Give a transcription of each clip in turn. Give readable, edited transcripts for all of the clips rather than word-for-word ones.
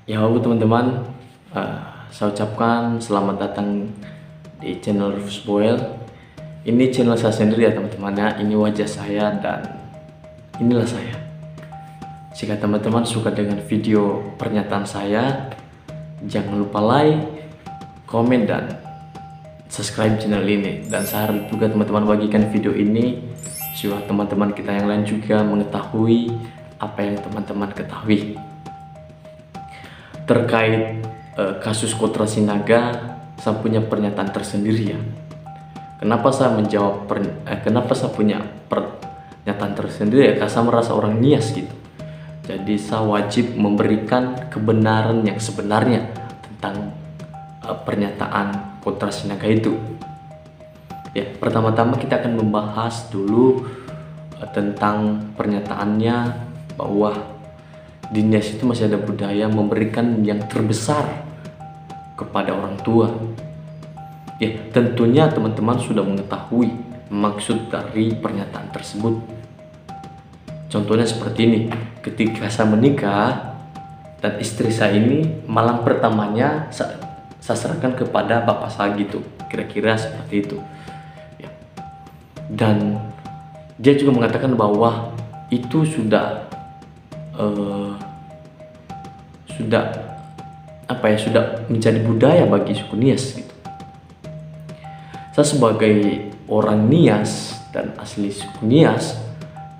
Ya halo teman-teman, saya ucapkan selamat datang di channel Rufus Boel. Ini channel saya sendiri ya teman-teman ya. Ini wajah saya dan inilah saya. Jika teman-teman suka dengan video pernyataan saya, jangan lupa like, komen, dan subscribe channel ini. Dan saya harap juga teman-teman bagikan video ini supaya teman-teman kita yang lain juga mengetahui apa yang teman-teman ketahui terkait kasus Kotra Sinaga. Saya punya pernyataan tersendiri ya. Kenapa saya menjawab kenapa saya punya pernyataan tersendiri ya? Karena saya merasa orang Nias gitu. Jadi saya wajib memberikan kebenaran yang sebenarnya tentang pernyataan Kotra Sinaga itu. Ya, pertama-tama kita akan membahas dulu tentang pernyataannya bahwa di Nias itu masih ada budaya memberikan yang terbesar kepada orang tua. Ya, tentunya teman-teman sudah mengetahui maksud dari pernyataan tersebut. Contohnya seperti ini, ketika saya menikah dan istri saya ini malam pertamanya saya serahkan kepada bapak saya gitu, kira-kira seperti itu. Ya. Dan dia juga mengatakan bahwa itu sudah sudah menjadi budaya bagi suku Nias gitu. Saya sebagai orang Nias dan asli suku Nias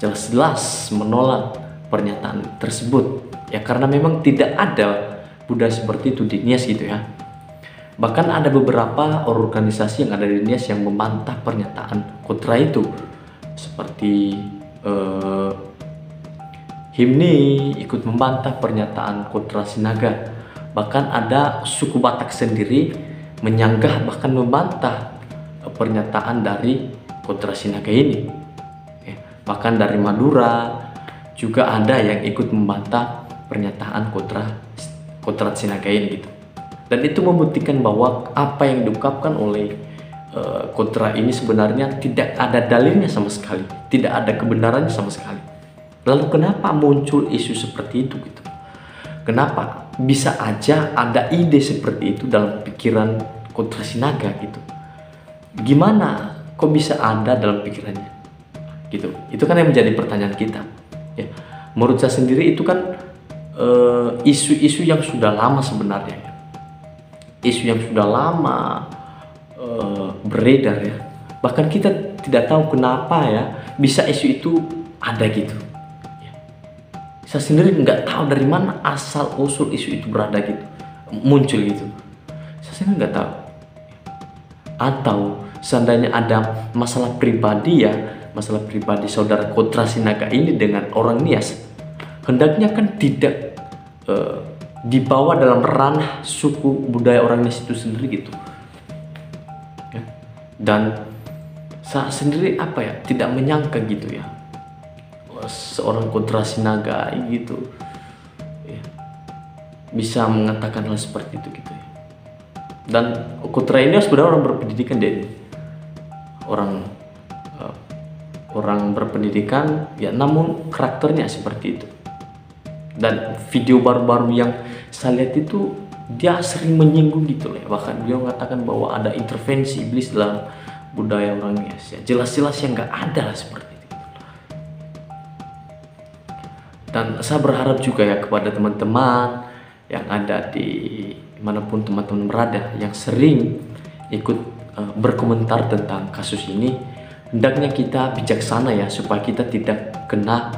jelas-jelas menolak pernyataan tersebut ya, karena memang tidak ada budaya seperti itu di Nias gitu ya. Bahkan ada beberapa organisasi yang ada di Nias yang membantah pernyataan Kotra itu, seperti HIMNI ikut membantah pernyataan Kotra Sinaga. Bahkan ada suku Batak sendiri menyanggah bahkan membantah pernyataan dari Kotra Sinaga ini. Bahkan dari Madura juga ada yang ikut membantah pernyataan Kotra Sinaga ini gitu. Dan itu membuktikan bahwa apa yang diungkapkan oleh Kotra ini sebenarnya tidak ada dalilnya sama sekali, tidak ada kebenarannya sama sekali. Lalu kenapa muncul isu seperti itu gitu? Kenapa bisa aja ada ide seperti itu dalam pikiran Kotra Sinaga gitu? Gimana kok bisa ada dalam pikirannya? Gitu. Itu kan yang menjadi pertanyaan kita. Ya. Menurut saya sendiri itu kan isu-isu yang sudah lama sebenarnya. Ya. Isu yang sudah lama beredar ya. Bahkan kita tidak tahu kenapa ya bisa isu itu ada gitu. Saya sendiri nggak tahu dari mana asal usul isu itu berada gitu, muncul gitu. Saya sendiri nggak tahu. Atau seandainya ada masalah pribadi ya, masalah pribadi saudara Kotra Sinaga ini dengan orang Nias, hendaknya kan tidak dibawa dalam ranah suku budaya orang Nias itu sendiri gitu. Ya. Dan saya sendiri tidak menyangka gitu ya, seorang Kotra Sinaga gitu ya, bisa mengatakan hal seperti itu gitu ya. Dan Kotra ini sebenarnya orang berpendidikan deh, orang berpendidikan ya, namun karakternya seperti itu. Dan video baru-baru yang saya lihat itu dia sering menyinggung gitu ya, bahkan dia mengatakan bahwa ada intervensi iblis dalam budaya orang Nias ya. Jelas-jelas yang nggak ada lah seperti itu. Dan saya berharap juga ya kepada teman-teman yang ada di manapun teman-teman berada yang sering ikut berkomentar tentang kasus ini, hendaknya kita bijaksana ya, supaya kita tidak kena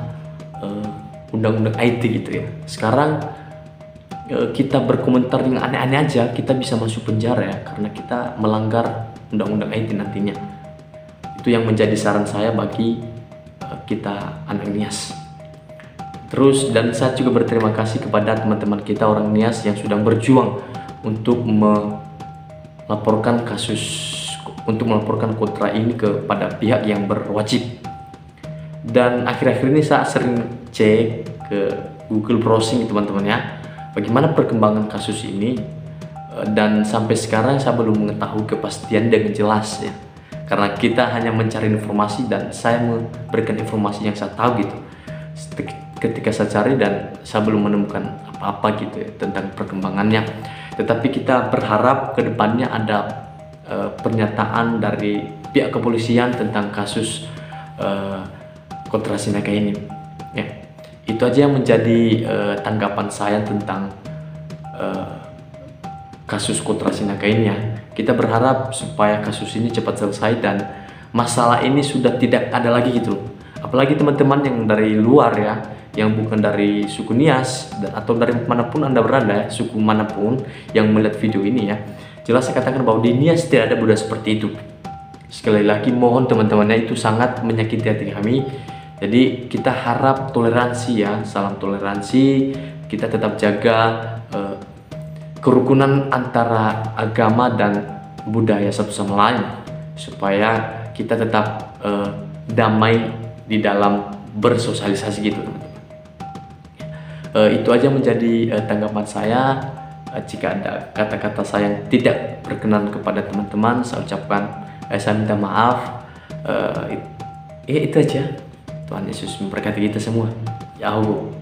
undang-undang IT gitu ya. Sekarang kita berkomentar yang aneh-aneh aja kita bisa masuk penjara ya, karena kita melanggar undang-undang IT nantinya. Itu yang menjadi saran saya bagi kita anak Nias. Terus, dan saya juga berterima kasih kepada teman-teman kita orang Nias yang sudah berjuang untuk melaporkan Kotra ini kepada pihak yang berwajib. Dan akhir-akhir ini saya sering cek ke Google browsing teman-teman ya, bagaimana perkembangan kasus ini, dan sampai sekarang saya belum mengetahui kepastian dengan jelas ya, karena kita hanya mencari informasi dan saya memberikan informasi yang saya tahu gitu. ketika saya cari dan saya belum menemukan apa-apa gitu ya tentang perkembangannya. Tetapi kita berharap kedepannya ada pernyataan dari pihak kepolisian tentang kasus Kotra Sinaga ini. Ya, itu aja yang menjadi tanggapan saya tentang kasus Kotra Sinaga ini ya. Kita berharap supaya kasus ini cepat selesai dan masalah ini sudah tidak ada lagi gitu. Apalagi teman-teman yang dari luar ya, yang bukan dari suku Nias atau dari manapun Anda berada ya, suku manapun yang melihat video ini ya, jelas saya katakan bahwa di Nias tidak ada budaya seperti itu. Sekali lagi mohon teman-temannya, itu sangat menyakiti hati kami. Jadi kita harap toleransi ya, salam toleransi. Kita tetap jaga kerukunan antara agama dan budaya satu sama lain, supaya kita tetap damai di dalam bersosialisasi gitu teman-teman. Itu aja menjadi tanggapan saya. Jika ada kata-kata saya yang tidak berkenan kepada teman-teman, saya ucapkan saya minta maaf. Itu aja. Tuhan Yesus memberkati kita semua. Yahoo.